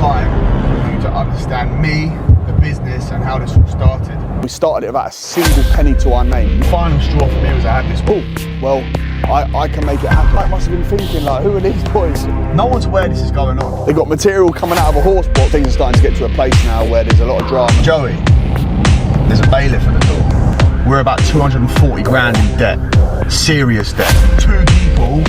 time for you to understand me, the business, and how this all started. We started it without a single penny to our name. The final straw for me was I had this ball. Well, I can make it happen. I must have been thinking, like, who are these boys? No one's aware this is going on. They got material coming out of a horse box. Things are starting to get to a place now where there's a lot of drama. Joey, there's a bailiff at the door. We're about 240 grand in debt. Serious debt. 2 people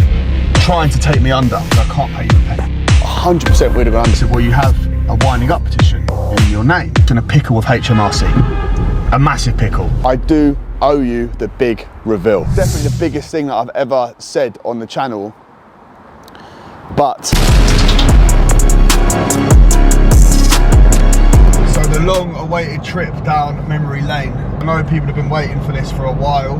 trying to take me under because I can't pay you a penny. 100% we'd have gone under. I said, well, you have a winding up petition in your name. It's in a pickle with HMRC. A massive pickle. I do owe you the big reveal. Definitely the biggest thing that I've ever said on the channel, but so the long awaited trip down memory lane. I know people have been waiting for this for a while,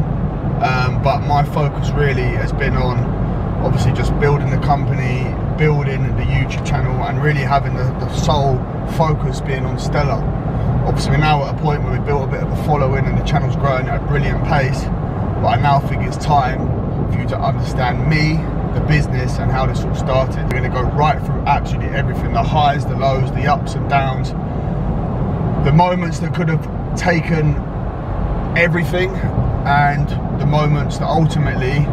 but my focus really has been on obviously just building the company, building the YouTube channel, and really having the sole focus being on Stella. Obviously we're now at a point where we've built a bit of a following and the channel's growing at a brilliant pace, but I now think it's time for you to understand me, the business, and how this all started. We're going to go right through absolutely everything, the highs, the lows, the ups and downs, the moments that could have taken everything, and the moments that ultimately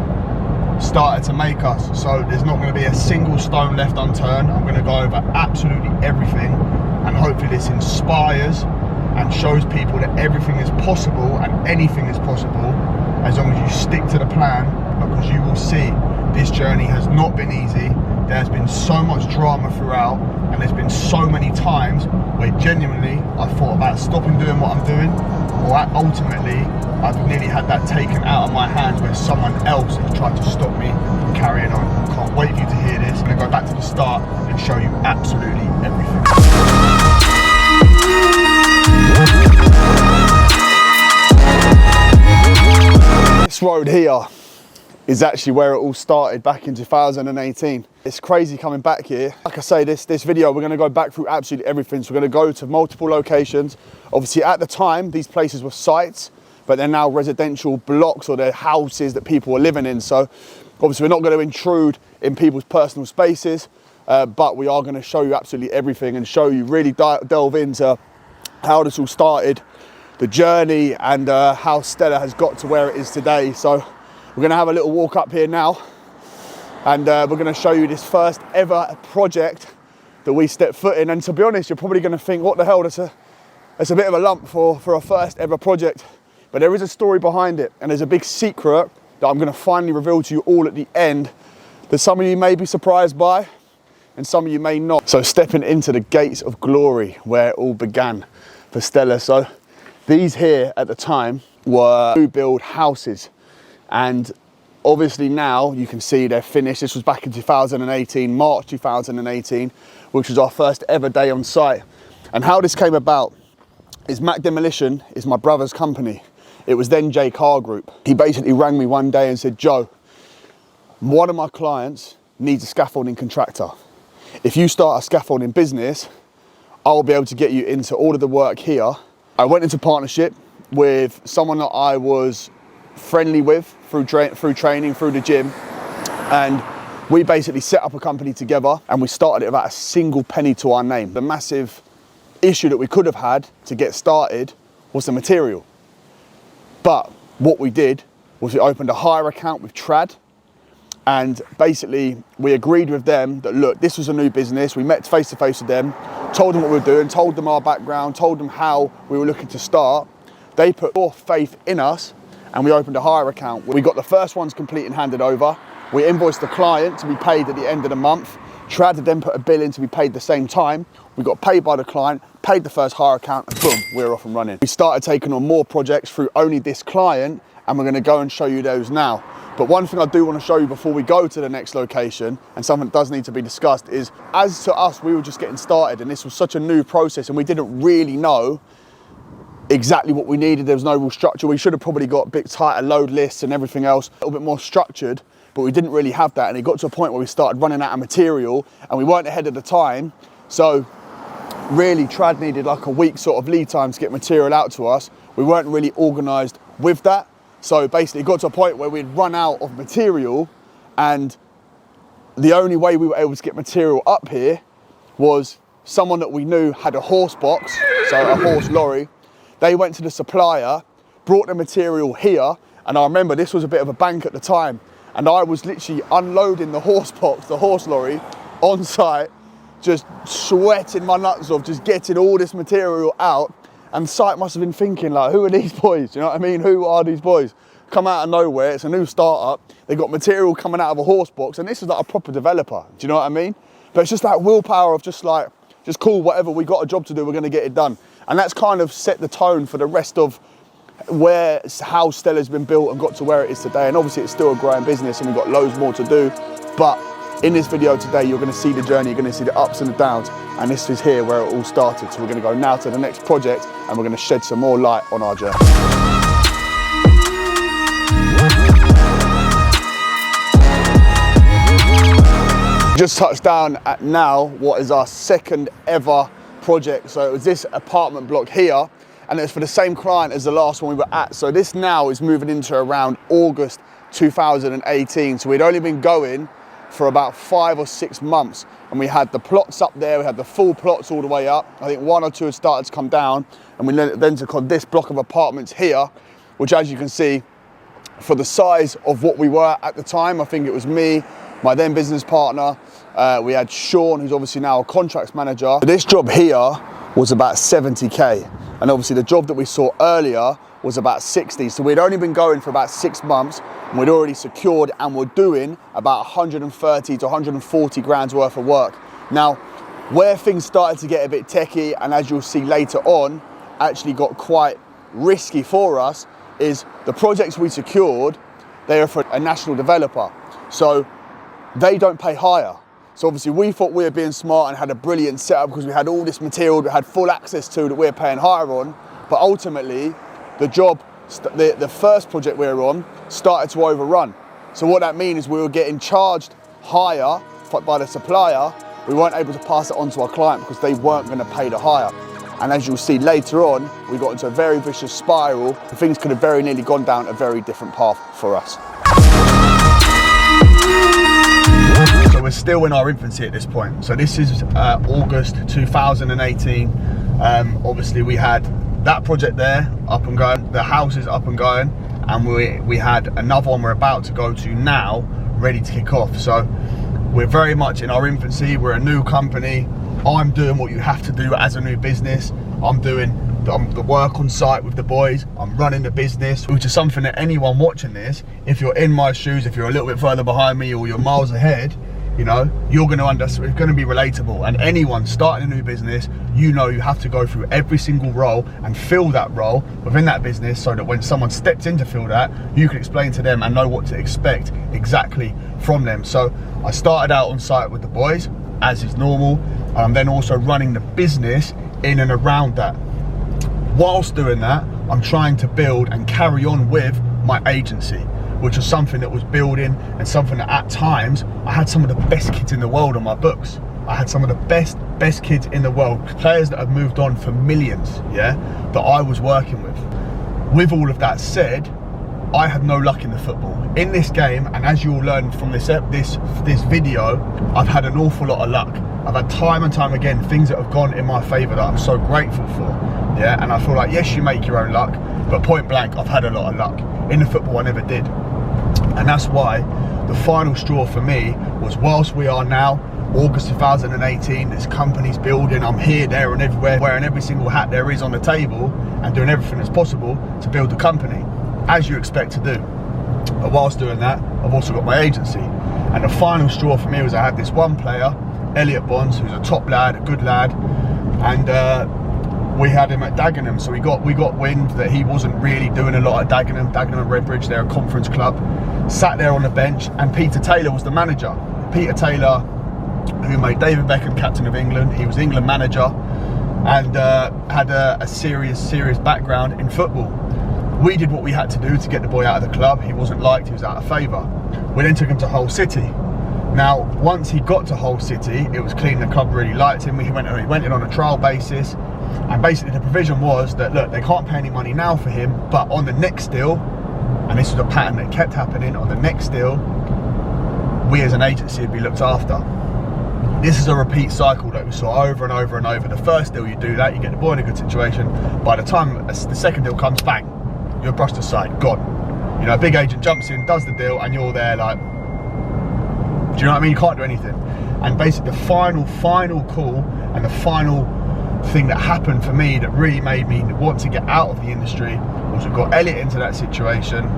started to make us. So there's not going to be a single stone left unturned. I'm going to go over absolutely everything, and hopefully this inspires and shows people that everything is possible and anything is possible as long as you stick to the plan, because you will see this journey has not been easy. There has been so much drama throughout, and there's been so many times where genuinely I thought about stopping doing what I'm doing, or ultimately I've nearly had that taken out of my hands where someone else has tried to stop me from carrying on. I can't wait for you to hear this. I'm going to go back to the start and show you absolutely everything. this road here is actually where it all started back in 2018. It's crazy coming back here. Like I say, this video, we're gonna go back through absolutely everything. So we're gonna go to multiple locations. Obviously at the time, these places were sites, but they're now residential blocks, or they're houses that people are living in. So obviously we're not gonna intrude in people's personal spaces, but we are gonna show you absolutely everything and show you, really delve into how this all started, the journey, and how Stella has got to where it is today. So we're gonna have a little walk up here now, and we're gonna show you this first ever project that we stepped foot in. And to be honest, you're probably gonna think, what the hell, that's a bit of a lump for a first ever project. But there is a story behind it, and there's a big secret that I'm gonna finally reveal to you all at the end, that some of you may be surprised by, and some of you may not. So stepping into the gates of glory where it all began for Stella. So these here at the time were new build houses. And obviously now you can see they're finished. This was back in 2018, March 2018, which was our first ever day on site. And how this came about is Mac Demolition is my brother's company. It was then J Car Group. He basically rang me one day and said, Joe, one of my clients needs a scaffolding contractor. If you start a scaffolding business, I'll be able to get you into all of the work here. I went into partnership with someone that I was friendly with through training, through the gym, and we basically set up a company together, and we started it without a single penny to our name. The massive issue that we could have had to get started was the material. But what we did was we opened a hire account with Trad, and basically we agreed with them that, look, this was a new business. We met face to face with them, told them what we were doing, told them our background, told them how we were looking to start. They put more faith in us, and we opened a hire account. We got the first ones complete and handed over. We invoiced the client to be paid at the end of the month. Trad had then put a bill in to be paid the same time. We got paid by the client, paid the first hire account, and boom, we were off and running. We started taking on more projects through only this client, and we're gonna go and show you those now. But one thing I do want to show you before we go to the next location, and something that does need to be discussed, is as to us, we were just getting started, and this was such a new process, and we didn't really know exactly what we needed. There was no real structure. We should have probably got a bit tighter load lists and everything else, a little bit more structured, but we didn't really have that. And it got to a point where we started running out of material, and we weren't ahead of the time. So really Trad needed like a week sort of lead time to get material out to us. We weren't really organized with that. So basically it got to a point where we'd run out of material, and the only way we were able to get material up here was someone that we knew had a horse box, so a horse lorry. They went to the supplier, brought the material here, and I remember this was a bit of a bank at the time, and I was literally unloading the horse box, the horse lorry, on site, just sweating my nuts off, just getting all this material out. And site must have been thinking, like, who are these boys? You know what I mean? Who are these boys? Come out of nowhere, it's a new startup, they got material coming out of a horse box, and this is like a proper developer, do you know what I mean? But it's just that willpower of just cool, whatever, we got a job to do, we're gonna get it done. And that's kind of set the tone for the rest of how Stella's been built and got to where it is today. And obviously it's still a growing business and we've got loads more to do. But in this video today, you're gonna see the journey, you're gonna see the ups and the downs, and this is here where it all started. So we're gonna go now to the next project and we're gonna shed some more light on our journey. Just touched down at now what is our second ever project. So it was this apartment block here, and it's for the same client as the last one we were at. So this now is moving into around August 2018. So we'd only been going for about 5 or 6 months, and we had the plots up there, we had the full plots all the way up. I think 1 or 2 had started to come down, and we then took on this block of apartments here, which, as you can see, for the size of what we were at the time, I think it was me, my then business partner, we had Sean, who's obviously now a contracts manager. This job here was about 70K, and obviously the job that we saw earlier was about 60. So we'd only been going for about 6 months, and we'd already secured and were doing about 130 to 140 grand's worth of work. Now, where things started to get a bit techie, and as you'll see later on, actually got quite risky for us, is the projects we secured, they are for a national developer. So they don't pay higher. So obviously we thought we were being smart and had a brilliant setup because we had all this material we had full access to that we're paying higher on. But ultimately, the job, the first project we were on, started to overrun. So what that means is we were getting charged higher by the supplier. We weren't able to pass it on to our client because they weren't going to pay the higher. And as you'll see later on, we got into a very vicious spiral. Things could have very nearly gone down a very different path for us. So we're still in our infancy at this point. So this is August 2018. Obviously we had that project there up and going, the house is up and going, and we had another one we're about to go to now, ready to kick off. So we're very much in our infancy, we're a new company. I'm doing what you have to do as a new business. I'm doing the work on site with the boys, I'm running the business, which is something that anyone watching this, if you're in my shoes, if you're a little bit further behind me or you're miles ahead, you know, you're going to understand, it's going to be relatable. And anyone starting a new business, you know, you have to go through every single role and fill that role within that business so that when someone steps in to fill that, you can explain to them and know what to expect exactly from them. So I started out on site with the boys, as is normal, and I'm then also running the business in and around that. Whilst doing that, I'm trying to build and carry on with my agency, which was something that was building and something that at times I had some of the best kids in the world on my books. I had some of the best kids in the world, players that have moved on for millions, yeah, that I was working with. With all of that said, I had no luck in the football. In this game, and as you'll learn from this video, I've had an awful lot of luck. I've had time and time again things that have gone in my favour that I'm so grateful for, yeah, and I feel like, yes, you make your own luck, but point blank, I've had a lot of luck. In the football, I never did. And that's why the final straw for me was, whilst we are now August 2018, this company's building, I'm here, there and everywhere, wearing every single hat there is on the table and doing everything that's possible to build the company, as you expect to do. But whilst doing that, I've also got my agency. And the final straw for me was I had this one player, Elliot Bonds, who's a top lad, a good lad, and we had him at Dagenham, so we got wind that he wasn't really doing a lot at Dagenham and Redbridge, they're a conference club. Sat there on the bench, and Peter Taylor was the manager. Peter Taylor, who made David Beckham captain of England, he was England manager, and had a serious background in football. We did what we had to do to get the boy out of the club. He wasn't liked, he was out of favour. We then took him to Hull City. Now, once he got to Hull City, it was clean, the club really liked him. He went in on a trial basis, and basically the provision was that, look, they can't pay any money now for him, but on the next deal, and this was a pattern that kept happening, on the next deal, we as an agency would be looked after. This is a repeat cycle that we saw over and over and over. The first deal you do that, you get the boy in a good situation. By the time the second deal comes, bang, you're brushed aside, gone. You know, a big agent jumps in, does the deal, and you're there like, do you know what I mean? You can't do anything. And basically the final call and the final thing that happened for me that really made me want to get out of the industry was we got Elliot into that situation.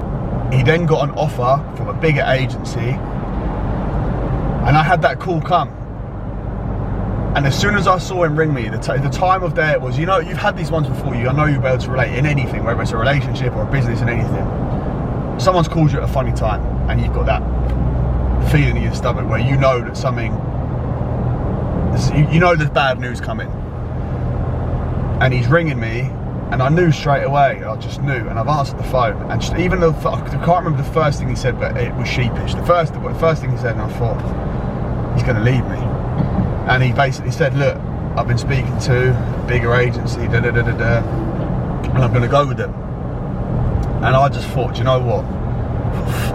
He then got an offer from a bigger agency, and I had that call come. And as soon as I saw him ring me, the time of day it was, you know, you've had these ones before you, I know you'll be able to relate in anything, whether it's a relationship or a business and anything. Someone's called you at a funny time and you've got that feeling in your stomach where you know that something, you know there's bad news coming. And he's ringing me and I knew straight away, I just knew, and I've answered the phone. And just, even though, I can't remember the first thing he said, but it was sheepish. The first thing he said, and I thought, he's going to leave me. And he basically said, look, I've been speaking to a bigger agency, and I'm going to go with them. And I just thought, you know what?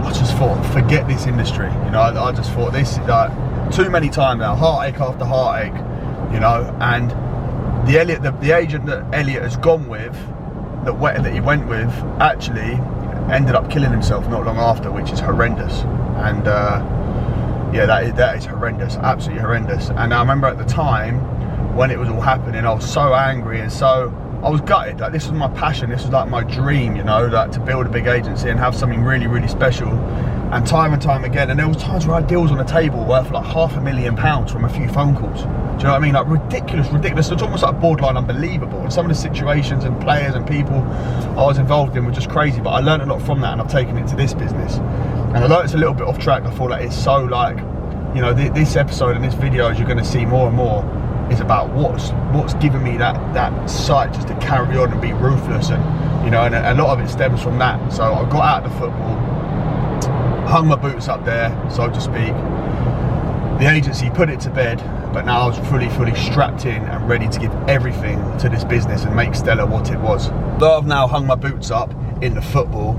I just thought, forget this industry. You know, I just thought, this is like too many times now, heartache after heartache, you know. And the agent that Elliot has gone with, that he went with, actually ended up killing himself not long after, which is horrendous. And yeah, that is horrendous, absolutely horrendous. And I remember at the time when it was all happening, I was so angry and I was gutted. Like, this was my passion, this was like my dream, you know, like to build a big agency and have something really, really special. And time again, and there was times where I had deals on the table worth like £500,000 from a few phone calls. Do you know what I mean? Like ridiculous. It's almost like borderline unbelievable. And some of the situations and players and people I was involved in were just crazy. But I learned a lot from that, and I've taken it to this business. And although it's a little bit off track, I feel like it's so like, you know, this episode and this video, as you're going to see more and more, is about what's given me that sight just to carry on and be ruthless. And you know, and a lot of it stems from that. So I got out of the football, hung my boots up there, so to speak. The agency put it to bed, but now I was fully strapped in and ready to give everything to this business and make Stella what it was. Though I've now hung my boots up in the football,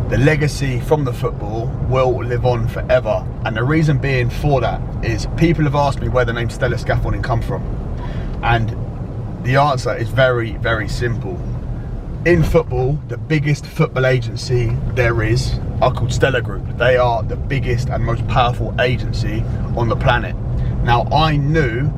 the legacy from the football will live on forever. And the reason being for that is people have asked me where the name Stella Scaffolding come from. And the answer is very, very simple. In football, the biggest football agency there is are called Stella Group. They are the biggest and most powerful agency on the planet. Now, I knew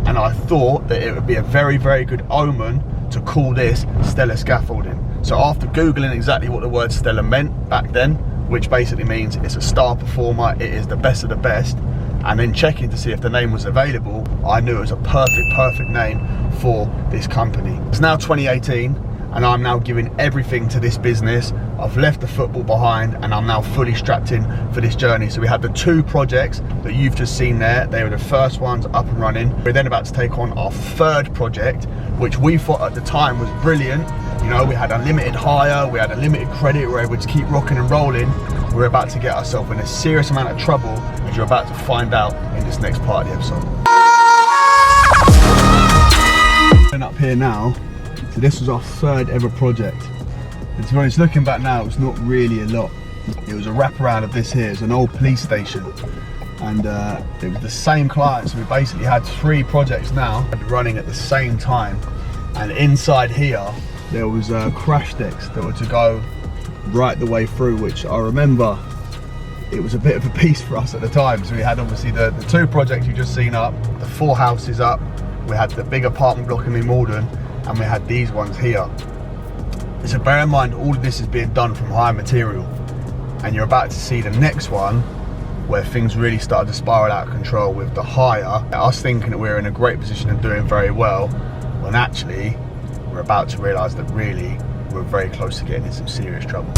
and I thought that it would be a very, very good omen to call this Stella Scaffolding. So after Googling exactly what the word Stella meant back then, which basically means it's a star performer, it is the best of the best, and then checking to see if the name was available, I knew it was a perfect name for this company. It's now 2018, and I'm now giving everything to this business. I've left the football behind and I'm now fully strapped in for this journey. So we had the 2 projects that you've just seen there. They were the first ones up and running. We're then about to take on our 3rd project, which we thought at the time was brilliant. You know, we had unlimited hire, we had unlimited credit, we were able to keep rocking and rolling. We're about to get ourselves in a serious amount of trouble, as you're about to find out in this next part of the episode. And up here now, so this was our 3rd ever project. And to be honest, looking back now, it's not really a lot. It was a wraparound of this here. It's an old police station. And it was the same client, so we basically had 3 projects now running at the same time. And inside here, there was crash decks that were to go right the way through, which I remember it was a bit of a piece for us at the time. So we had obviously the 2 projects you just seen up, the 4 houses up, we had the big apartment block in New Malden, and we had these ones here. So bear in mind, all of this is being done from hire material, and you're about to see the next one where things really started to spiral out of control with the hire. Us thinking that we were in a great position and doing very well, when actually we're about to realise that really we're very close to getting in some serious trouble.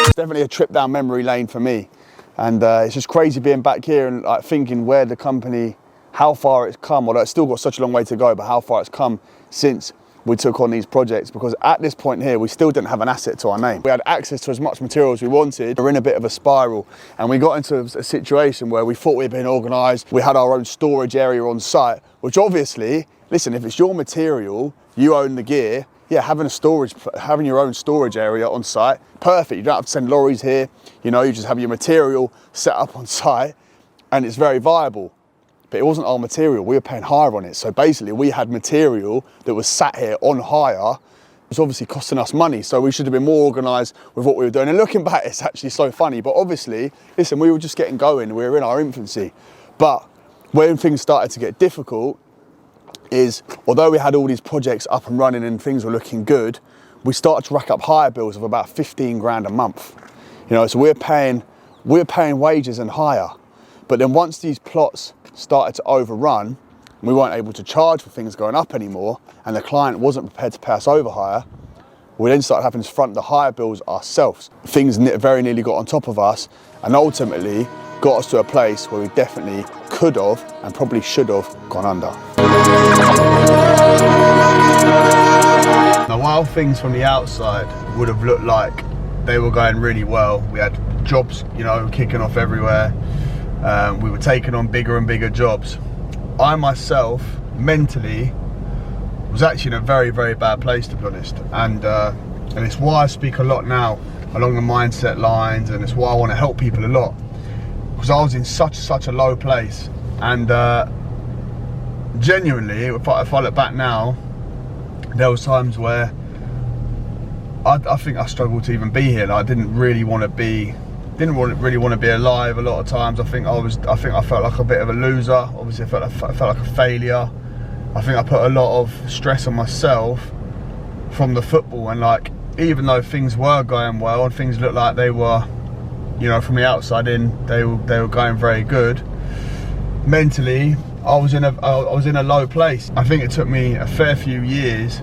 It's definitely a trip down memory lane for me, and it's just crazy being back here and like thinking where the company, how far it's come, although it's still got such a long way to go, but how far it's come since we took on these projects. Because at this point here, we still didn't have an asset to our name. We had access to as much material as we wanted. We're in a bit of a spiral, and we got into a situation where we thought we'd been organised. We had our own storage area on site, which obviously, listen, if it's your material, you own the gear, yeah, having your own storage area on site, perfect. You don't have to send lorries here. You know, you just have your material set up on site, and it's very viable. But it wasn't our material, we were paying hire on it. So basically we had material that was sat here on hire. It was obviously costing us money, so we should have been more organised with what we were doing. And looking back, it's actually so funny. But obviously, listen, we were just getting going, we were in our infancy. But when things started to get difficult is, although we had all these projects up and running and things were looking good, we started to rack up hire bills of about 15 grand a month. You know, so we're paying wages and hire. But then once these plots started to overrun, we weren't able to charge for things going up anymore, and the client wasn't prepared to pay us over hire, we then started having to front the hire bills ourselves. Things very nearly got on top of us, and ultimately got us to a place where we definitely could have and probably should have gone under. Now, while things from the outside would have looked like they were going really well, we had jobs, you know, kicking off everywhere. We were taking on bigger and bigger jobs. I myself, mentally, was actually in a very, very bad place, to be honest. And it's why I speak a lot now along the mindset lines, and it's why I want to help people a lot. Because I was in such a low place. And genuinely, if I look back now, there was times where I think I struggled to even be here. Like, I didn't really want to be alive a lot of times. I think I felt like a bit of a loser. Obviously, I felt like a failure. I think I put a lot of stress on myself from the football, and like, even though things were going well and things looked like they were, you know, from the outside in, they were going very good, mentally I was in a low place. I think it took me a fair few years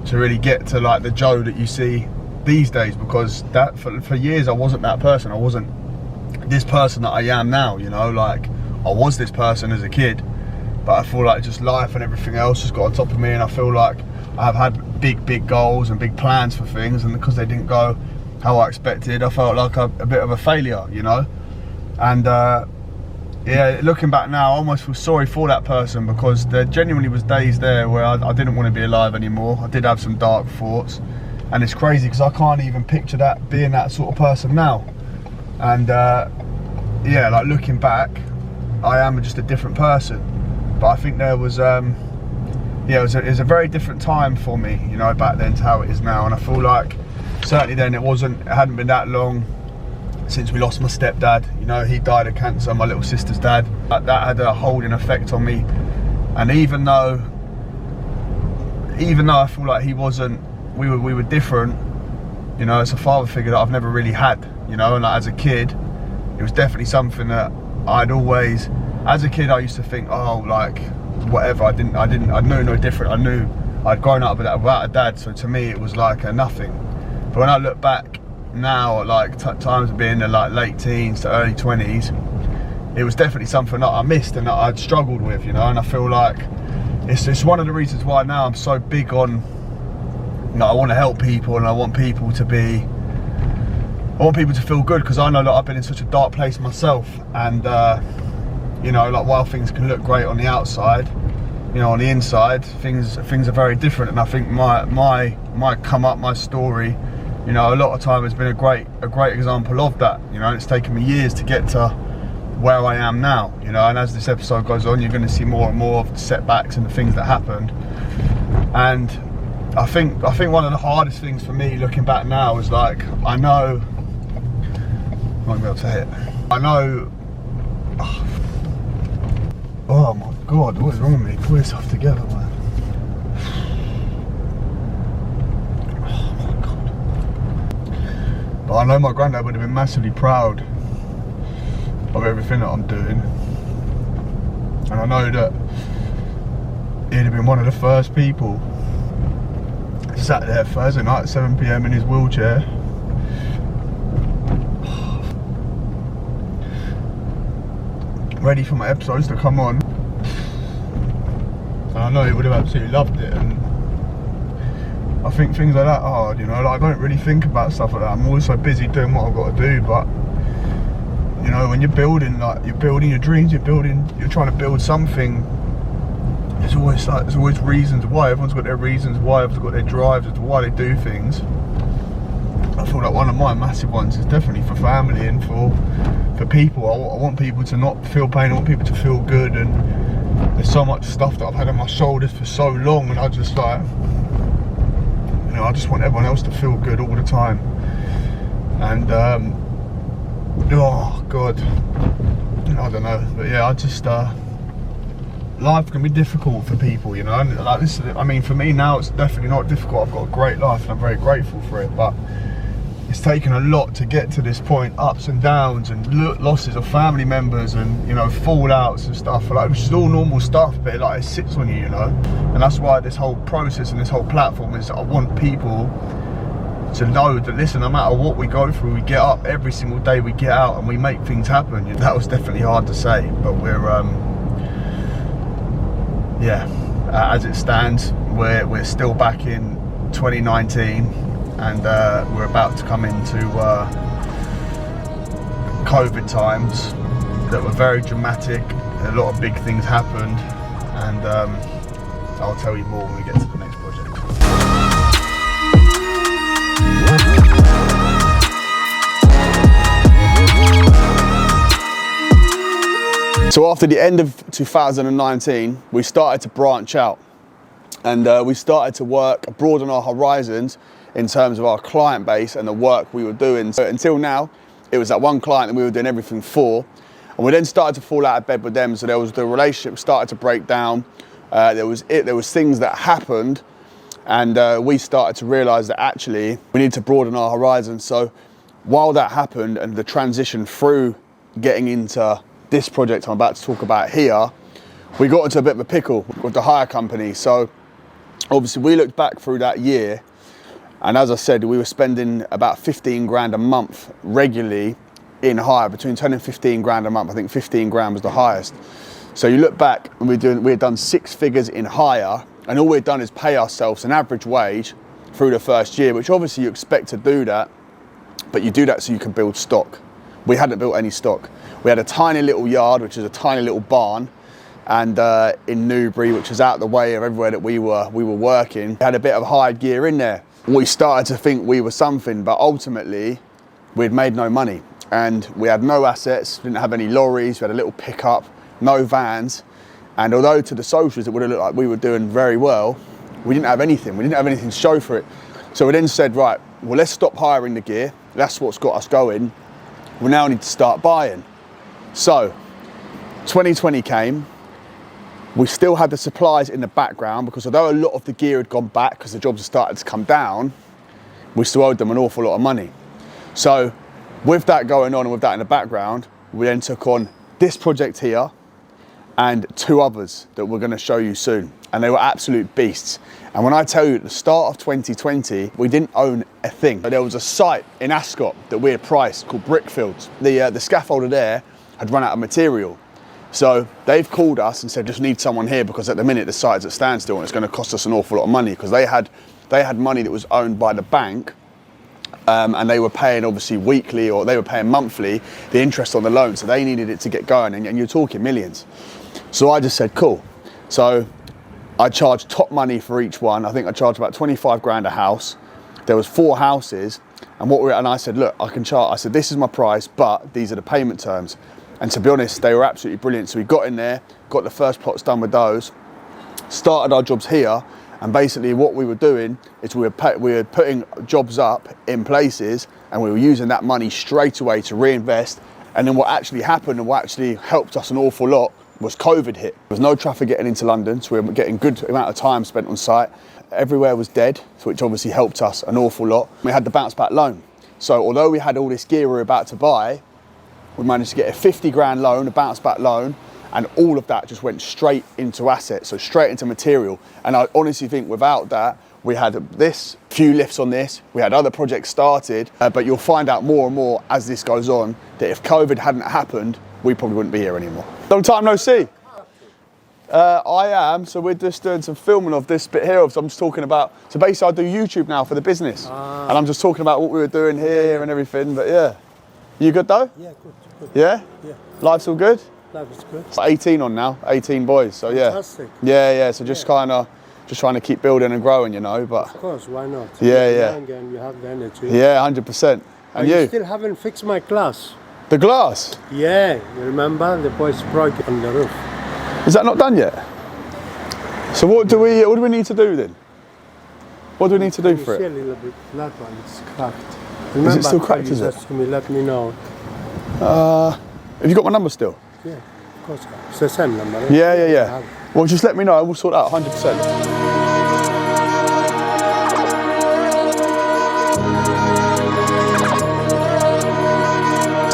to really get to like the Joe that you see these days, because that for years I wasn't that person. I wasn't this person that I am now, you know. Like, I was this person as a kid, but I feel like just life and everything else just got on top of me, and I feel like I've had big goals and big plans for things, and because they didn't go how I expected, I felt like a bit of a failure, you know. And yeah, looking back now, I almost feel sorry for that person, because there genuinely was days there where I didn't want to be alive anymore. I did have some dark thoughts. And it's crazy because I can't even picture that, being that sort of person now. And yeah, like, looking back, I am just a different person. But I think there was, yeah, it was a very different time for me, you know, back then to how it is now. And I feel like certainly then it hadn't been that long since we lost my stepdad. You know, he died of cancer, my little sister's dad. That had a holding effect on me. And even though I feel like he wasn't, we were different, you know, it's a father figure that I've never really had, you know. And like, as a kid, it was definitely something that I'd always, as a kid, I used to think, oh, like, whatever, I knew no different. I knew I'd grown up without a dad, so to me it was like a nothing. But when I look back now, like times of being in the like late teens to early 20s, it was definitely something that I missed and that I'd struggled with, you know. And I feel like it's one of the reasons why now I'm so big on, you know, I want to help people, and I want people to feel good, because I know that I've been in such a dark place myself. And you know, like, while things can look great on the outside, you know, on the inside things are very different. And I think my come up, my story, you know, a lot of time has been a great example of that. You know, it's taken me years to get to where I am now, you know. And as this episode goes on, you're going to see more and more of the setbacks and the things that happened. And I think one of the hardest things for me looking back now is, like, I know, I won't be able to say it, I know, oh my God, what is wrong with me? Pull yourself together, man. Oh my God. But I know my granddad would have been massively proud of everything that I'm doing. And I know that he'd have been one of the first people sat there Thursday night at 7 PM in his wheelchair, ready for my episodes to come on. And I know he would have absolutely loved it. And I think things like that are hard, you know. Like, I don't really think about stuff like that. I'm always so busy doing what I've got to do. But you know, when you're building, like, you're building your dreams, you're trying to build something It's always like, there's always reasons why. Everyone's got their reasons why, everyone's got their drives as to why they do things. I feel like one of my massive ones is definitely for family and for people. I want people to not feel pain, I want people to feel good, and there's so much stuff that I've had on my shoulders for so long, and I just like, you know, I just want everyone else to feel good all the time. And oh God, I don't know, but yeah, I just life can be difficult for people, you know. And like this, I mean, for me now, it's definitely not difficult. I've got a great life, and I'm very grateful for it. But it's taken a lot to get to this point, ups and downs, and losses of family members, and you know, fallouts and stuff. Like, which is all normal stuff, but it sits on you, you know. And that's why this whole process and this whole platform is, I want people to know that, listen, no matter what we go through, we get up every single day, we get out and we make things happen. You know, that was definitely hard to say, but we're yeah, as it stands, we're still back in 2019, and we're about to come into COVID times that were very dramatic. A lot of big things happened, and I'll tell you more when we get to the next project. So after the end of 2019, we started to branch out, and we started to broaden our horizons in terms of our client base and the work we were doing. So until now, it was that one client that we were doing everything for, and we then started to fall out of bed with them. So the relationship started to break down. There was things that happened, and we started to realise that actually we need to broaden our horizons. So while that happened, and the transition through getting into this project I'm about to talk about here, we got into a bit of a pickle with the hire company. So obviously we looked back through that year, and as I said, we were spending about 15 grand a month regularly in hire, between 10 and 15 grand a month. I think 15 grand was the highest. So you look back, and we had done 6 figures in hire, and all we'd done is pay ourselves an average wage through the first year, which obviously you expect to do that, but you do that so you can build stock. We hadn't built any stock. We had a tiny little yard, which is a tiny little barn, and in Newbury, which was out the way of everywhere that we were working. We had a bit of hired gear in there. We started to think we were something, but ultimately we'd made no money, and we had no assets, didn't have any lorries, we had a little pickup, no vans, and although to the socials it would have looked like we were doing very well, we didn't have anything. We didn't have anything to show for it. So we then said, right, well, let's stop hiring the gear. That's what's got us going. We now need to start buying. So 2020 came. We still had the supplies in the background, because although a lot of the gear had gone back because the jobs had started to come down, we still owed them an awful lot of money. So with that going on and with that in the background, we then took on this project here and 2 others that we're going to show you soon. And they were absolute beasts. And when I tell you, at the start of 2020, we didn't own a thing. There was a site in Ascot that we had priced called Brickfields. The scaffolder there had run out of material. So they've called us and said, just need someone here, because at the minute the site's at standstill and it's going to cost us an awful lot of money, because they had money that was owned by the bank, and they were paying obviously weekly, or they were paying monthly, the interest on the loan. So they needed it to get going, and you're talking millions. So I just said, cool. So I charged top money for each one. I think I charged about 25 grand a house. There was 4 houses, and I said, look, I can charge. I said, this is my price, but these are the payment terms. And to be honest, they were absolutely brilliant. So we got in there, got the first plots done with those, started our jobs here, and basically what we were doing is we were putting jobs up in places, and we were using that money straight away to reinvest. And then what actually happened, and what actually helped us an awful lot, was COVID hit. There was no traffic getting into London, so we were getting good amount of time spent on site. Everywhere was dead, which obviously helped us an awful lot. We had the bounce back loan. So although we had all this gear we were about to buy, we managed to get a 50 grand loan, a bounce back loan, and all of that just went straight into assets, so straight into material. And I honestly think without that, we had this, few lifts on this, we had other projects started, but you'll find out more and more as this goes on, that if COVID hadn't happened, we probably wouldn't be here anymore. Long time no see. I am, so we're just doing some filming of this bit here. So I'm just talking about, so basically I do YouTube now for the business. And I'm just talking about what we were doing here and everything, but yeah. You good though? Yeah, good. Yeah? Yeah. Life's all good? Life is good. It's 18 on now, 18 boys. So yeah. Fantastic. Yeah. So just kind of just trying to keep building and growing, you know. But Of course, why not? Yeah, You're yeah. young and you have the energy. yeah, 100%. And You you? still haven't fixed my glass. The glass? Yeah, you remember the boys broke it on the roof. Is that not done yet? So what do we need to do then? What do we need to do You for see a it? little bit, that one is cracked. Remember, still I cracked, told is you it? just to me, let me know. Have you got my number still? Yeah, of course. It's the same number. Right? Yeah. Well, just let me know. We'll sort it out 100%.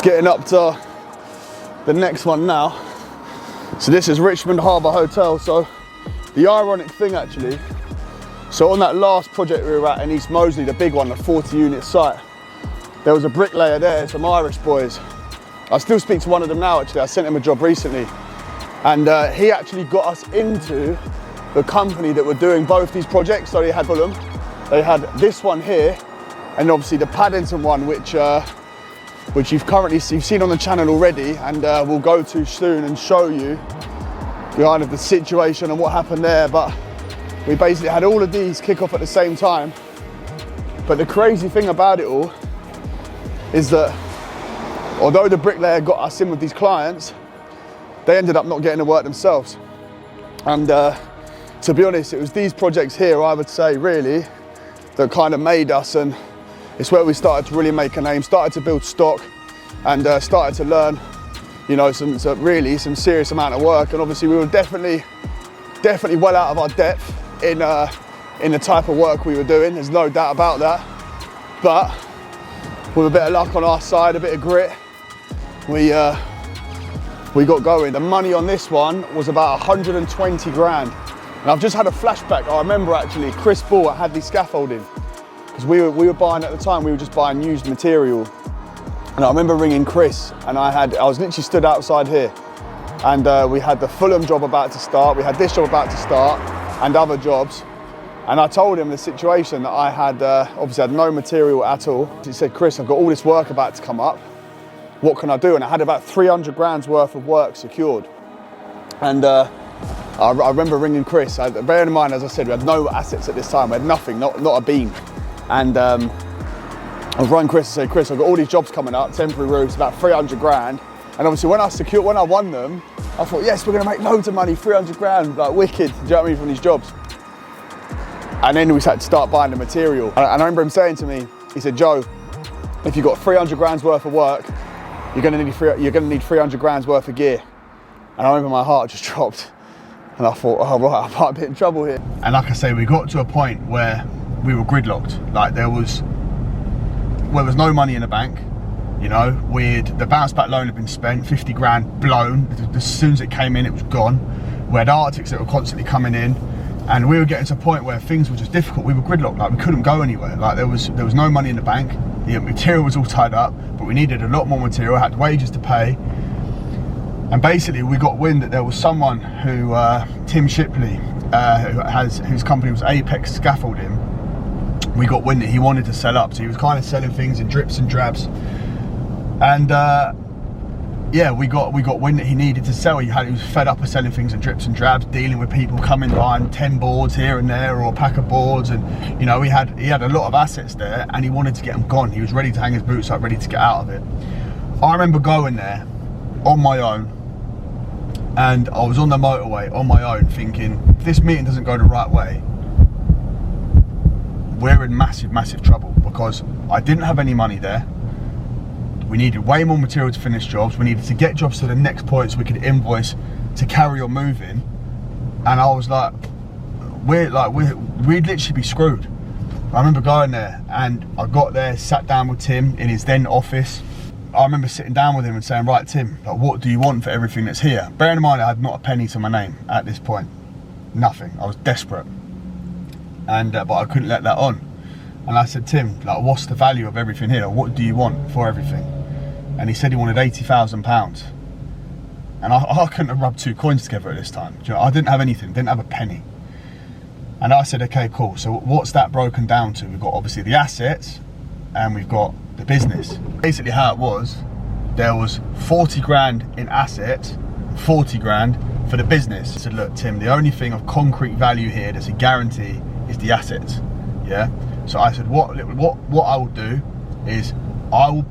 Getting up to the next one now. So this is Richmond Harbour Hotel. So the ironic thing actually, so on that last project we were at in East Moseley, the big one, the 40 unit site, there was a bricklayer there, some Irish boys. I still speak to one of them now actually. I sent him a job recently. And he actually got us into the company that were doing both these projects. So they had Fulham, they had this one here, and obviously the Paddington one, which you've seen on the channel already, and we'll go to soon and show you kind of the situation and what happened there. But we basically had all of these kick off at the same time. But the crazy thing about it all is that although the bricklayer got us in with these clients, they ended up not getting the work themselves. And to be honest, it was these projects here, I would say, really, that kind of made us, and it's where we started to really make a name, started to build stock, and started to learn, you know, some serious amount of work. And obviously we were definitely well out of our depth in the type of work we were doing, there's no doubt about that. But with a bit of luck on our side, a bit of grit, we got going. The money on this one was about 120 grand. And I've just had a flashback. I remember actually Chris Ball at Hadley Scaffolding, because we were buying at the time, we were just buying used material. And I remember ringing Chris, and I was literally stood outside here, and we had the Fulham job about to start, we had this job about to start, and other jobs. And I told him the situation that I had, obviously had no material at all. He said, Chris, I've got all this work about to come up. What can I do? And I had about 300 grand's worth of work secured. And I remember ringing Chris. Bearing in mind, as I said, we had no assets at this time. We had nothing, not a beam. And I've rung Chris and said, Chris, I've got all these jobs coming up, temporary roofs, about 300 grand. And obviously when I won them, I thought, yes, we're gonna make loads of money, 300 grand, like wicked, do you know what I mean, from these jobs. And then we had to start buying the material. And I remember him saying to me, he said, Joe, if you've got 300 grand's worth of work, you're gonna need 300 grand's worth of gear. And I remember my heart just dropped. And I thought, oh right, I might be in trouble here. And like I say, we got to a point where we were gridlocked. Like there was no money in the bank. You know, the bounce back loan had been spent, 50 grand blown. As soon as it came in, it was gone. We had Arctics that were constantly coming in, and we were getting to a point where things were just difficult. We were gridlocked, like we couldn't go anywhere. Like there was no money in the bank. The material was all tied up, but we needed a lot more material, had wages to pay. And basically we got wind that there was someone who, Tim Shipley, whose company was Apex Scaffolding. We got wind that he wanted to sell up, so he was kind of selling things in drips and drabs. And yeah, we got wind that he needed to sell. He was fed up of selling things in drips and drabs, dealing with people coming buying 10 boards here and there, or a pack of boards, and you know, he had a lot of assets there, and he wanted to get them gone. He was ready to hang his boots up, ready to get out of it. I remember going there on my own, and I was on the motorway on my own thinking, if this meeting doesn't go the right way, we're in massive trouble, because I didn't have any money there. We needed way more material to finish jobs. We needed to get jobs to the next point so we could invoice to carry on moving. And I was like, we'd literally be screwed. I remember going there, and I got there, sat down with Tim in his then office. I remember sitting down with him and saying, right, Tim, like, what do you want for everything that's here? Bearing in mind, I had not a penny to my name at this point. Nothing. I was desperate. And but I couldn't let that on. And I said, Tim, like, what's the value of everything here? What do you want for everything? And he said he wanted £80,000. And I couldn't have rubbed 2 coins together at this time. You know, I didn't have anything, didn't have a penny. And I said, okay, cool. So what's that broken down to? We've got obviously the assets, and we've got the business. Basically how it was, there was 40 grand in assets, 40 grand for the business. I said, look, Tim, the only thing of concrete value here that's a guarantee is the assets, yeah? So I said, what I will do is I'll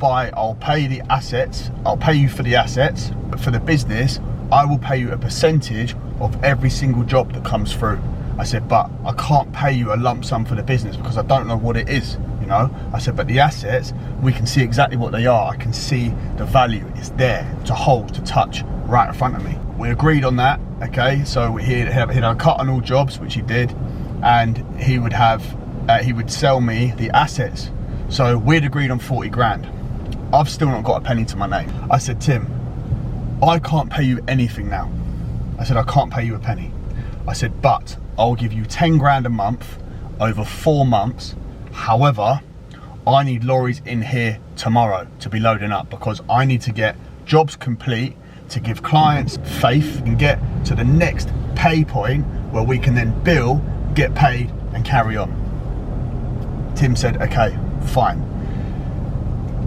pay the assets, I'll pay you for the assets, but for the business, I will pay you a percentage of every single job that comes through. I said, but I can't pay you a lump sum for the business because I don't know what it is, you know? I said, but the assets, we can see exactly what they are. I can see the value, it's there to hold, to touch right in front of me. We agreed on that, okay? So he'd a cut on all jobs, which he did, and he would sell me the assets. So we'd agreed on 40 grand. I've still not got a penny to my name. I said, Tim, I can't pay you anything now. I said, I can't pay you a penny. I said, but I'll give you 10 grand a month over 4 months. However, I need lorries in here tomorrow to be loading up because I need to get jobs complete to give clients faith and get to the next pay point where we can then bill, get paid and carry on. Tim said, okay, fine.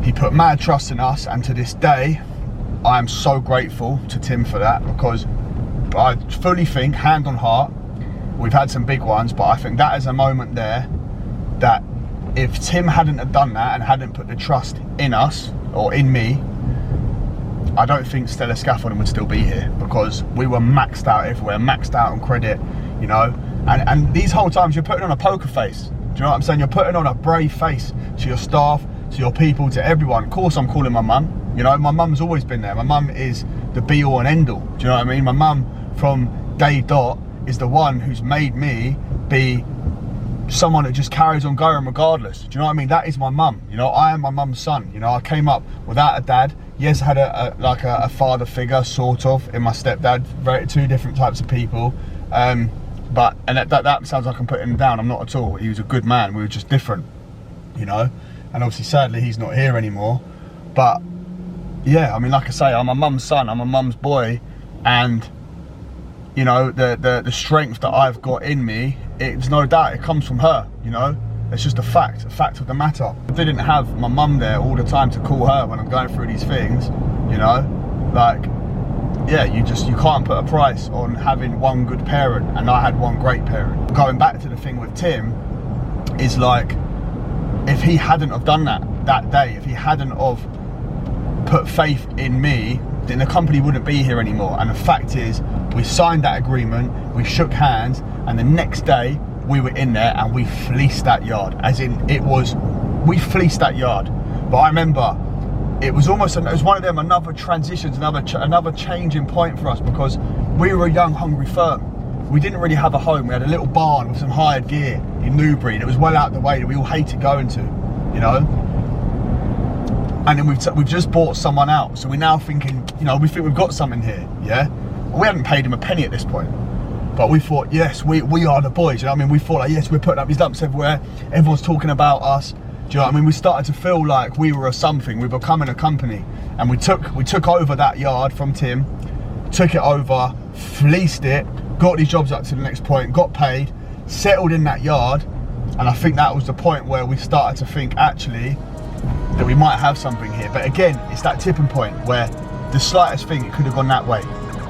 He put mad trust in us, and to this day, I am so grateful to Tim for that, because I fully think, hand on heart, we've had some big ones, but I think that is a moment there that if Tim hadn't have done that and hadn't put the trust in us, or in me, I don't think Stellar Scaffolding would still be here, because we were maxed out everywhere, maxed out on credit, you know, and these whole times you're putting on a poker face. Do you know what I'm saying? You're putting on a brave face to your staff, to your people, to everyone. Of course I'm calling my mum, you know, my mum's always been there. My mum is the be all and end all. Do you know what I mean? My mum from day dot is the one who's made me be someone that just carries on going regardless. Do you know what I mean? That is my mum. You know, I am my mum's son. You know, I came up without a dad. Yes, I had a father figure, sort of, in my stepdad. Two different types of people. But that sounds like I'm putting him down. I'm not at all. He was a good man. We were just different, you know. And obviously, sadly, he's not here anymore. But yeah, I mean, like I say, I'm my mum's son. I'm my mum's boy, and you know, the strength that I've got in me, it's no doubt it comes from her. You know, it's just a fact of the matter. I didn't have my mum there all the time to call her when I'm going through these things. You know, like, yeah, you can't put a price on having one good parent, and I had one great parent. Going back to the thing with Tim, is like, if he hadn't have done that day, if he hadn't have put faith in me, then the company wouldn't be here anymore. And the fact is, we signed that agreement, we shook hands, and the next day we were in there and we fleeced that yard. As in, we fleeced that yard. But I remember, it was one of them, another transitions, another changing point for us, because we were a young, hungry firm. We didn't really have a home. We had a little barn with some hired gear in Newbury, and it was well out the way that we all hated going to, you know. And then we've just bought someone out, so we're now thinking, you know, we think we've got something here, yeah. We hadn't paid him a penny at this point, but we thought, yes, we are the boys. You know what I mean? We thought, like, yes, we're putting up these dumps everywhere. Everyone's talking about us. Do you know what I mean? We started to feel like we were something. We're becoming a company, and we took over that yard from Tim, took it over, fleeced it, got these jobs up to the next point, got paid, settled in that yard, and I think that was the point where we started to think, actually, that we might have something here. But again, it's that tipping point where the slightest thing, it could have gone that way.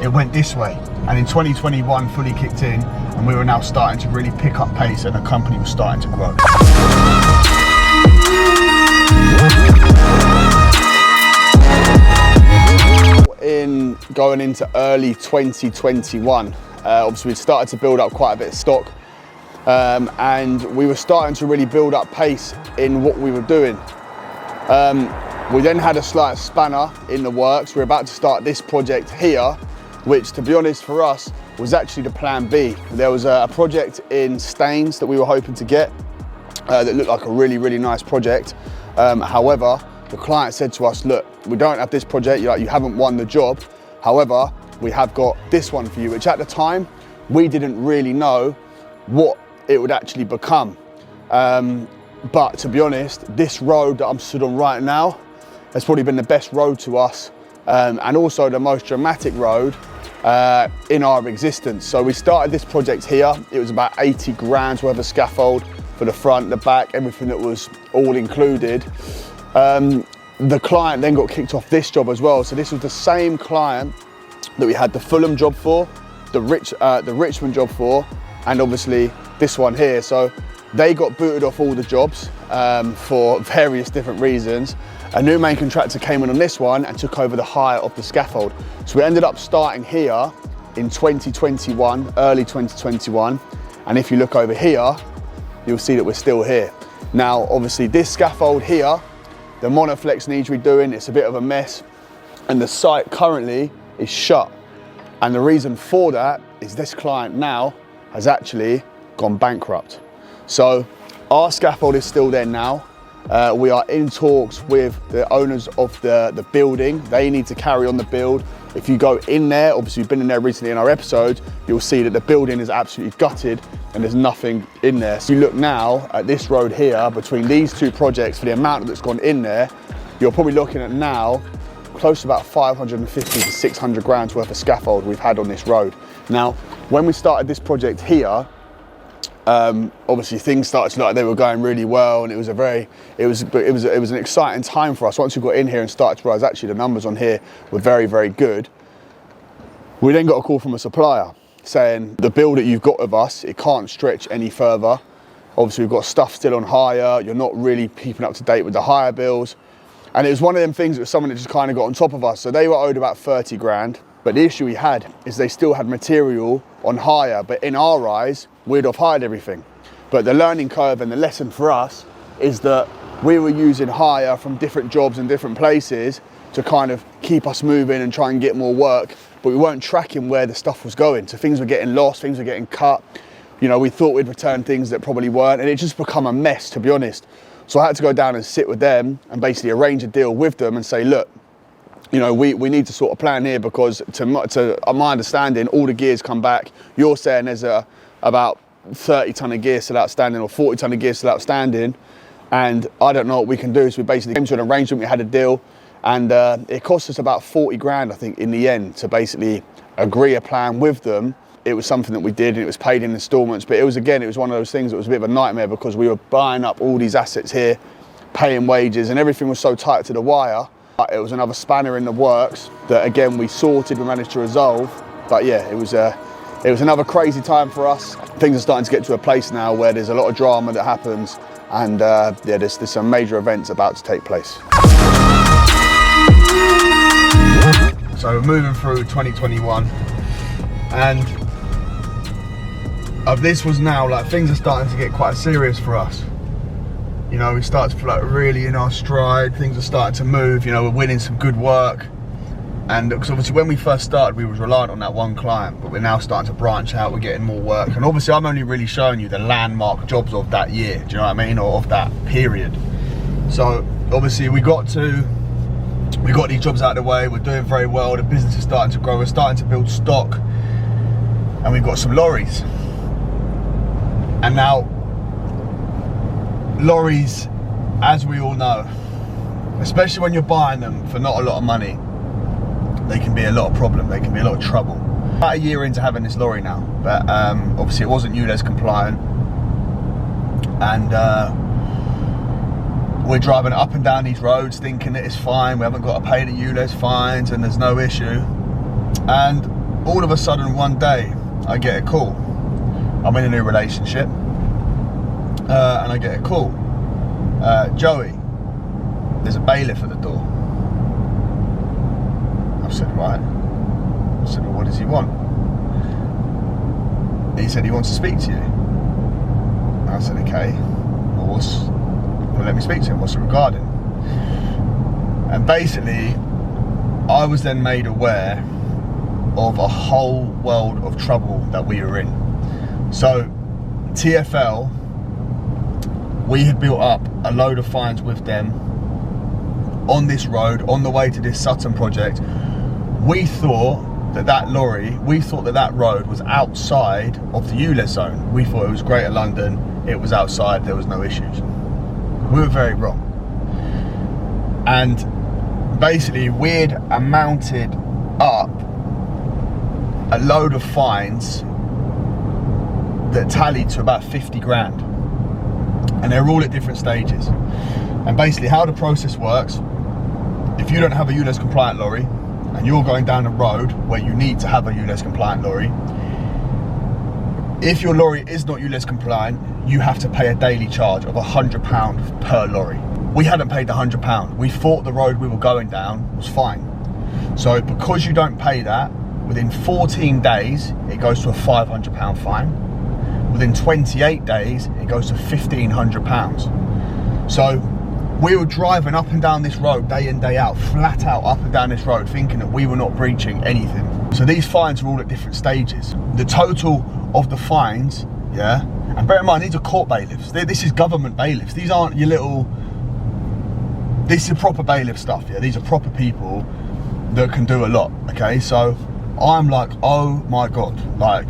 It went this way. And in 2021 fully kicked in, and we were now starting to really pick up pace, and the company was starting to grow. In going into early 2021, obviously we started to build up quite a bit of stock, and we were starting to really build up pace in what we were doing. We then had a slight spanner in the works. We're about to start this project here, which, to be honest, for us was actually the plan B. There was a project in Staines that we were hoping to get that looked like a really, really nice project. However, the client said to us, look, we don't have this project, you haven't won the job. However, we have got this one for you, which at the time, we didn't really know what it would actually become. But to be honest, this road that I'm stood on right now has probably been the best road to us, and also the most dramatic road in our existence. So we started this project here. It was about 80 grand worth of scaffold for the front, the back, everything that was all included. The client then got kicked off this job as well. So this was the same client that we had the Fulham job for, the Richmond job for, and obviously this one here. So they got booted off all the jobs for various different reasons. A new main contractor came in on this one and took over the hire of the scaffold. So we ended up starting here in 2021, early 2021. And if you look over here, you'll see that we're still here. Now, obviously this scaffold here, the monoflex needs redoing, it's a bit of a mess. And the site currently is shut. And the reason for that is this client now has actually gone bankrupt. So our scaffold is still there now. We are in talks with the owners of the building. They need to carry on the build. If you go in there, obviously you've been in there recently in our episode, you'll see that the building is absolutely gutted and there's nothing in there. So you look now at this road here, between these two projects, for the amount that's gone in there, you're probably looking at now close to about 550 to 600 grand's worth of scaffold we've had on this road. Now, when we started this project here, obviously things started to look like they were going really well, and it was an exciting time for us. Once we got in here and started to realize actually the numbers on here were very, very good, we then got a call from a supplier saying the bill that you've got with us, it can't stretch any further. Obviously we've got stuff still on hire, you're not really keeping up to date with the hire bills. And it was one of them things that was someone that just kind of got on top of us. So they were owed about 30 grand. But the issue we had is they still had material on hire, but in our eyes, we'd have hired everything. But the learning curve and the lesson for us is that we were using hire from different jobs and different places to kind of keep us moving and try and get more work, but we weren't tracking where the stuff was going. So things were getting lost, things were getting cut. You know, we thought we'd return things that probably weren't, and it just become a mess, to be honest. So I had to go down and sit with them and basically arrange a deal with them and say, look, you know, we need to sort of plan here, because to my understanding, all the gears come back. You're saying there's about 30 ton of gear still outstanding, or 40 ton of gear still outstanding, and I don't know what we can do. So we basically came to an arrangement, we had a deal, and it cost us about 40 grand, I think, in the end, to basically agree a plan with them. It was something that we did, and it was paid in installments, but it was one of those things that was a bit of a nightmare, because we were buying up all these assets here, paying wages, and everything was so tight to the wire. It was another spanner in the works that, again, we sorted, we managed to resolve. But yeah, it was another crazy time for us. Things are starting to get to a place now where there's a lot of drama that happens, and yeah, there's some major events about to take place. So we're moving through 2021, and this was now, like, things are starting to get quite serious for us. You know, we start to feel like really in our stride, things are starting to move, you know, we're winning some good work. And because obviously when we first started, we was reliant on that one client, but we're now starting to branch out, we're getting more work. And obviously I'm only really showing you the landmark jobs of that year, do you know what I mean, or of that period. So obviously we got these jobs out of the way, we're doing very well, the business is starting to grow, we're starting to build stock, and we've got some lorries. And now, lorries, as we all know, especially when you're buying them for not a lot of money, they can be a lot of problem, they can be a lot of trouble. About a year into having this lorry now, but obviously it wasn't ULEZ compliant, and we're driving up and down these roads thinking that it's fine, we haven't got to pay the ULEZ fines and there's no issue. And all of a sudden one day I get a call. I'm in a new relationship, and I get a call. Joey, there's a bailiff at the door. I said, right. I said, well, what does he want? He said he wants to speak to you. I said, okay. Well, let me speak to him. What's it regarding? And basically, I was then made aware of a whole world of trouble that we were in. So, TfL, we had built up a load of fines with them on this road, on the way to this Sutton project. We thought that road was outside of the ULEZ zone. We thought it was Greater London, it was outside, there was no issues. We were very wrong. And basically, we'd amounted up a load of fines that tallied to about 50 grand. And they're all at different stages. And basically how the process works, if you don't have a ULEZ compliant lorry, and you're going down a road where you need to have a ULEZ compliant lorry, if your lorry is not ULEZ compliant, you have to pay a daily charge of £100 per lorry. We hadn't paid the £100. We thought the road we were going down was fine. So because you don't pay that, within 14 days, it goes to a £500 fine. Within 28 days, it goes to £1,500. So we were driving up and down this road day in, day out, flat out up and down this road, thinking that we were not breaching anything. So these fines are all at different stages. The total of the fines, yeah, and bear in mind, these are court bailiffs. This is government bailiffs. These aren't your little, this is proper bailiff stuff, yeah. These are proper people that can do a lot, okay? So I'm like, oh my God, like,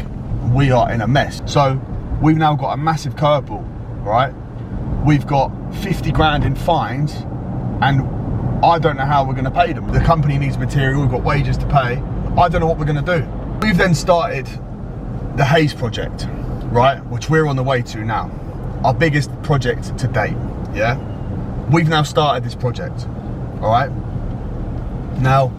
we are in a mess. So we've now got a massive curveball, right? We've got 50 grand in fines, and I don't know how we're gonna pay them. The company needs material, we've got wages to pay. I don't know what we're gonna do. We've then started the Haze project, right? Which we're on the way to now. Our biggest project to date, yeah? We've now started this project, all right? Now,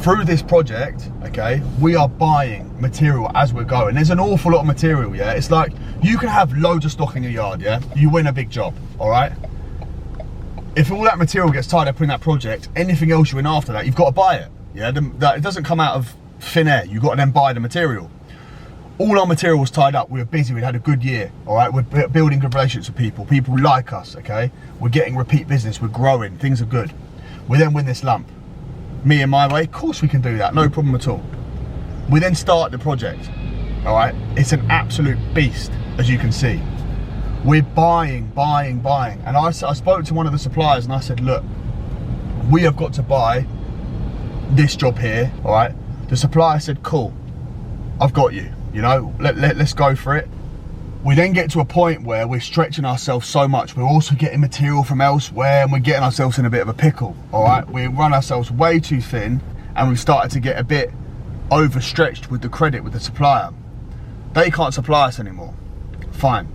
through this project, okay, we are buying material as we're going. There's an awful lot of material, yeah? It's like, you can have loads of stock in your yard, yeah? You win a big job, all right? If all that material gets tied up in that project, anything else you win after that, you've got to buy it, yeah? It doesn't come out of thin air. You've got to then buy the material. All our material was tied up. We were busy. We'd had a good year, all right? We're building good relationships with people. People like us, okay? We're getting repeat business. We're growing. Things are good. We then win this lump. Me and my way, of course we can do that. No problem at all. We then start the project, all right? It's an absolute beast, as you can see. We're buying. And I spoke to one of the suppliers and I said, look, we have got to buy this job here, all right? The supplier said, cool, I've got you. You know, let's go for it. We then get to a point where we're stretching ourselves so much. We're also getting material from elsewhere and we're getting ourselves in a bit of a pickle, all right? We run ourselves way too thin and we've started to get a bit overstretched with the credit with the supplier. They can't supply us anymore. Fine,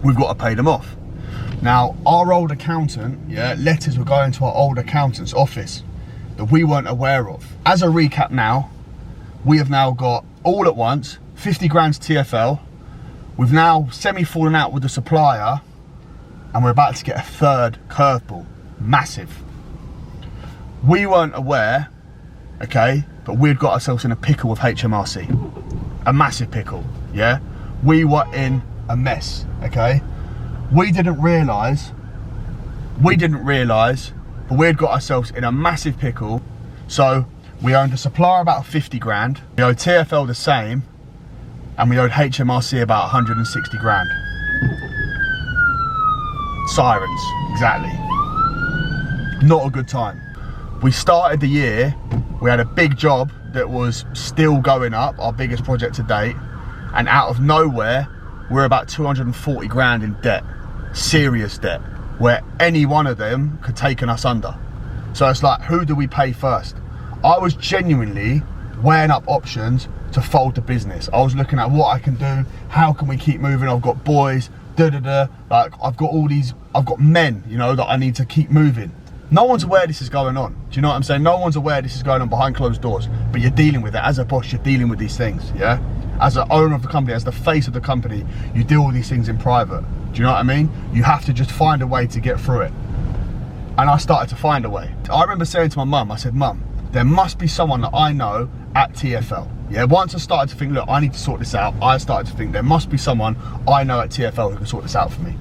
we've got to pay them off. Now, our old accountant, yeah, letters were going to our old accountant's office that we weren't aware of. As a recap now, we have now got all at once 50 grand TFL. We've now semi-fallen out with the supplier and we're about to get a third curveball. Massive. We weren't aware, okay, but we'd got ourselves in a pickle with HMRC. A massive pickle, yeah? We were in a mess, okay? We didn't realise, but we'd got ourselves in a massive pickle. So we owed the supplier about 50 grand, we owed TFL the same, and we owed HMRC about 160 grand. Sirens, exactly. Not a good time. We started the year, we had a big job that was still going up, our biggest project to date, and out of nowhere, we're about 240 grand in debt, serious debt, where any one of them could taken us under. So it's like, who do we pay first? I was genuinely weighing up options to fold the business. I was looking at what I can do, how can we keep moving? I've got boys, like I've got men, you know, that I need to keep moving. No one's aware this is going on. Do you know what I'm saying? No one's aware this is going on behind closed doors, but you're dealing with it. As a boss, you're dealing with these things, yeah? As an owner of the company, as the face of the company, you deal with these things in private. Do you know what I mean? You have to just find a way to get through it. And I started to find a way. I remember saying to my mum, I said, Mum, there must be someone that I know at TFL. Yeah, once I started to think, look, I need to sort this out, I started to think there must be someone I know at TFL who can sort this out for me.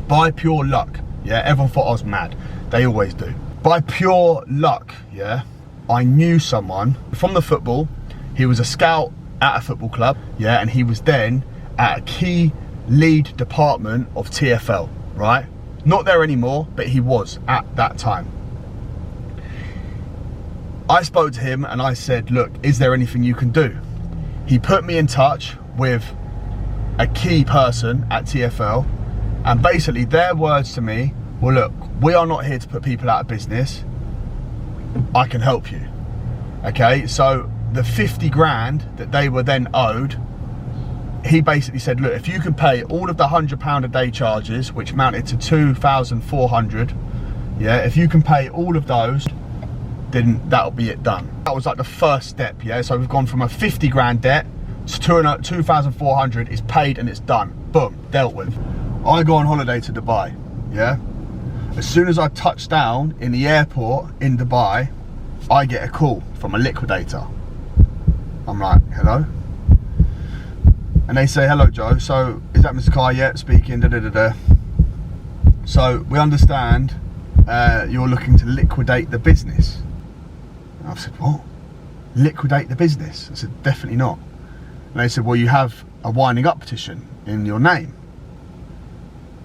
By pure luck, yeah, everyone thought I was mad. They always do. By pure luck, yeah, I knew someone from the football. He was a scout at a football club, yeah, and he was then at a key lead department of TFL, right? Not there anymore, but he was at that time. I spoke to him and I said, look, is there anything you can do? He put me in touch with a key person at TFL, and basically their words to me were, look, we are not here to put people out of business. I can help you. Okay, so the 50 grand that they were then owed, he basically said, look, if you can pay all of the £100 a day charges, which amounted to 2,400, yeah, if you can pay all of those, then that'll be it done. That was like the first step, yeah? So we've gone from a 50 grand debt to 2,400, it's paid and it's done. Boom, dealt with. I go on holiday to Dubai, yeah? As soon as I touch down in the airport in Dubai, I get a call from a liquidator. I'm like, hello? And they say, hello Joe, so is that Mr. Carr yet? Speaking, da da da da. So we understand you're looking to liquidate the business. And I said, what? Liquidate the business? I said, definitely not. And they said, well, you have a winding up petition in your name.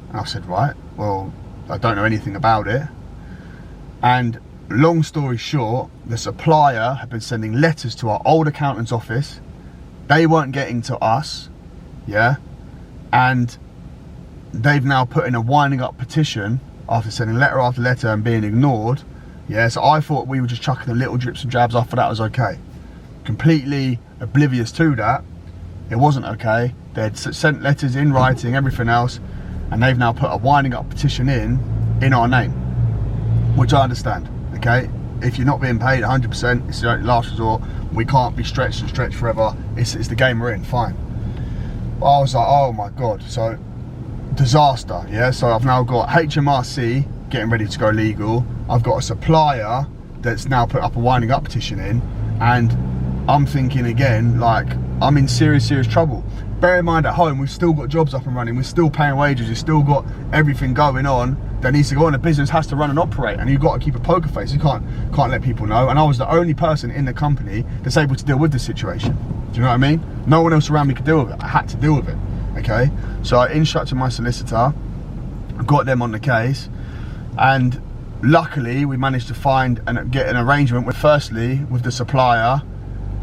And I said, right, well, I don't know anything about it. And long story short, the supplier had been sending letters to our old accountant's office. They weren't getting to us, yeah? And they've now put in a winding up petition after sending letter after letter and being ignored, yeah? So I thought we were just chucking the little drips and jabs off, but that was okay. Completely oblivious to that, it wasn't okay. They'd sent letters in writing, everything else, and they've now put a winding up petition in our name, which I understand, okay? If you're not being paid 100%, it's the last resort. We can't be stretched and stretched forever. It's the game we're in, fine. But I was like, oh my God, so disaster, yeah? So I've now got HMRC getting ready to go legal. I've got a supplier that's now put up a winding up petition in, and I'm thinking again, like, I'm in serious trouble. Bear in mind, at home, we've still got jobs up and running, we're still paying wages, we've still got everything going on that needs to go on. The business has to run and operate, and you've got to keep a poker face. You can't let people know. And I was the only person in the company that's able to deal with this situation. Do you know what I mean? No one else around me could deal with it. I had to deal with it, okay? So I instructed my solicitor, got them on the case, and luckily we managed to find and get an arrangement with, firstly, with the supplier,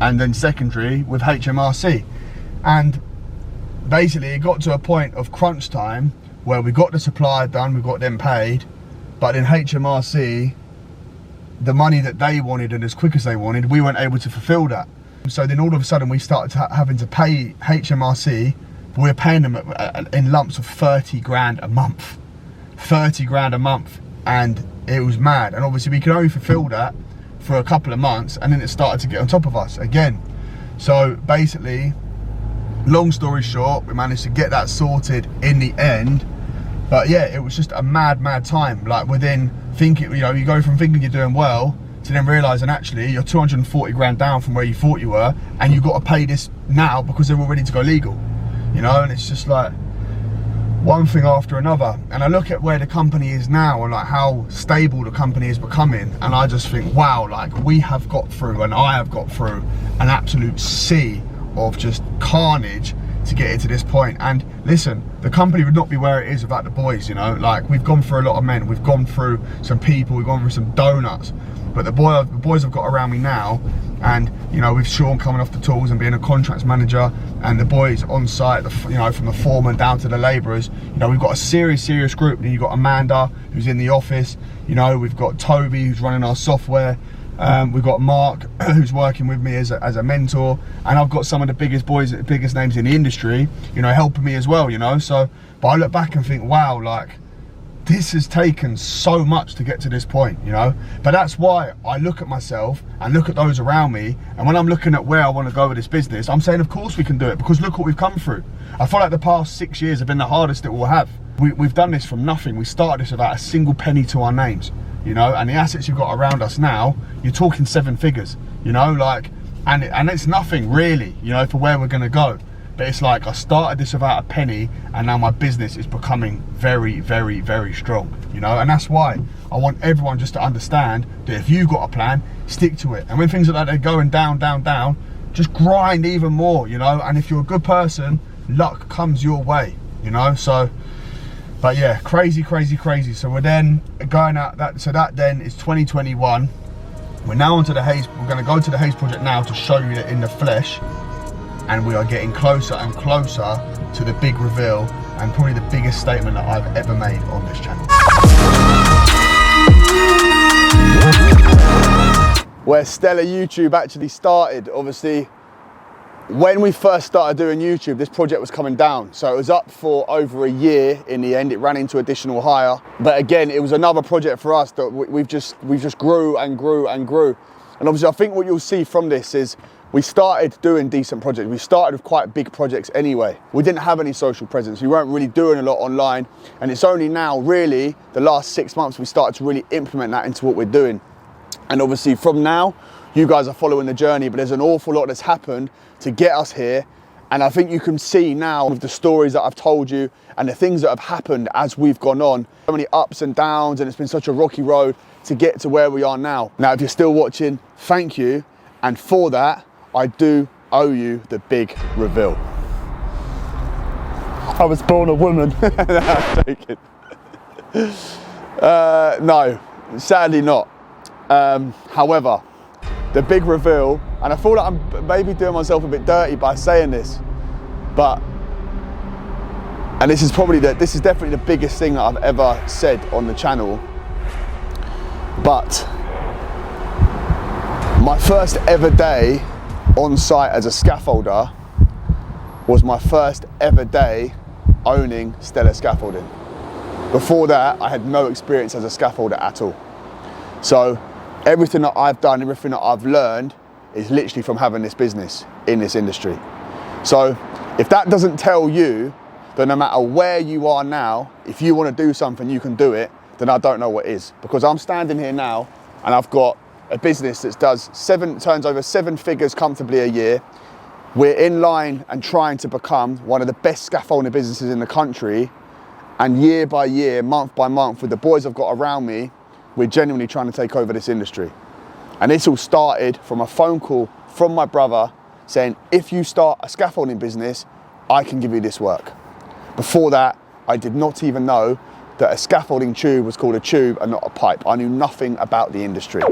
and then secondary with HMRC. And basically it got to a point of crunch time where we got the supplier done, we got them paid, but in HMRC, the money that they wanted and as quick as they wanted, we weren't able to fulfill that. So then all of a sudden we started having to pay HMRC, but we were paying them in lumps of 30 grand a month. 30 grand a month, and it was mad. And obviously we could only fulfill that for a couple of months, and then it started to get on top of us again. So basically, long story short, we managed to get that sorted in the end. But yeah, it was just a mad time. Like, within thinking, you know, you go from thinking you're doing well to then realizing actually you're 240 grand down from where you thought you were, and you've got to pay this now because they're all ready to go legal, you know. And it's just like one thing after another. And I look at where the company is now and like how stable the company is becoming, and I just think, wow, like we have got through, and I have got through an absolute sea of just carnage to get it to this point. And listen, the company would not be where it is without the boys, you know. Like, we've gone through a lot of men, we've gone through some people, we've gone through some donuts, but the boys have got around me now. And you know, with Sean coming off the tools and being a contracts manager, and the boys on site, you know, from the foreman down to the labourers, you know, we've got a serious group. And you've got Amanda, who's in the office, you know, we've got Toby, who's running our software, we've got Mark, who's working with me as a mentor, and I've got some of the biggest boys, the biggest names in the industry, you know, helping me as well, you know. So, but I look back and think, wow, like, this has taken so much to get to this point, you know. But that's why I look at myself and look at those around me, and when I'm looking at where I want to go with this business, I'm saying, of course we can do it, because look what we've come through. I feel like the past 6 years have been the hardest it will have. We've done this from nothing. We started this without a single penny to our names, you know, and the assets you've got around us now, you're talking 7 figures, you know, like, and it's nothing really, you know, for where we're going to go. But it's like, I started this without a penny, and now my business is becoming very strong, you know. And that's why I want everyone just to understand that if you've got a plan, stick to it. And when things like that are going down, just grind even more, you know. And if you're a good person, luck comes your way, you know. So, but yeah, crazy. So we're then going out that, so that then is 2021. We're now onto the Hayes. We're going to go to the Hayes project now to show you it in the flesh. And we are getting closer and closer to the big reveal, and probably the biggest statement that I've ever made on this channel. Where Stellar YouTube actually started, obviously, when we first started doing YouTube, this project was coming down. So it was up for over a year. In the end, it ran into additional hire. But again, it was another project for us that we've just grew and grew and grew. And obviously, I think what you'll see from this is we started doing decent projects. We started with quite big projects anyway. We didn't have any social presence. We weren't really doing a lot online. And it's only now, really, the last 6 months, we started to really implement that into what we're doing. And obviously from now, you guys are following the journey, but there's an awful lot that's happened to get us here. And I think you can see now with the stories that I've told you and the things that have happened as we've gone on, so many ups and downs, and it's been such a rocky road to get to where we are now. Now, if you're still watching, thank you. And for that, I do owe you the big reveal. I was born a woman. No, I'm joking. No, sadly not. However, the big reveal, and I feel like I'm maybe doing myself a bit dirty by saying this, but, and this is definitely the biggest thing that I've ever said on the channel, but my first ever day on site as a scaffolder was my first ever day owning Stellar Scaffolding. Before that, I had no experience as a scaffolder at all. So everything that I've done, everything that I've learned is literally from having this business in this industry. So if that doesn't tell you that no matter where you are now, if you want to do something, you can do it, then I don't know what is. Because I'm standing here now and I've got a business that turns over 7 figures comfortably a year. We're in line and trying to become one of the best scaffolding businesses in the country. And year by year, month by month, with the boys I've got around me, we're genuinely trying to take over this industry. And this all started from a phone call from my brother saying, if you start a scaffolding business, I can give you this work. Before that, I did not even know that a scaffolding tube was called a tube and not a pipe. I knew nothing about the industry.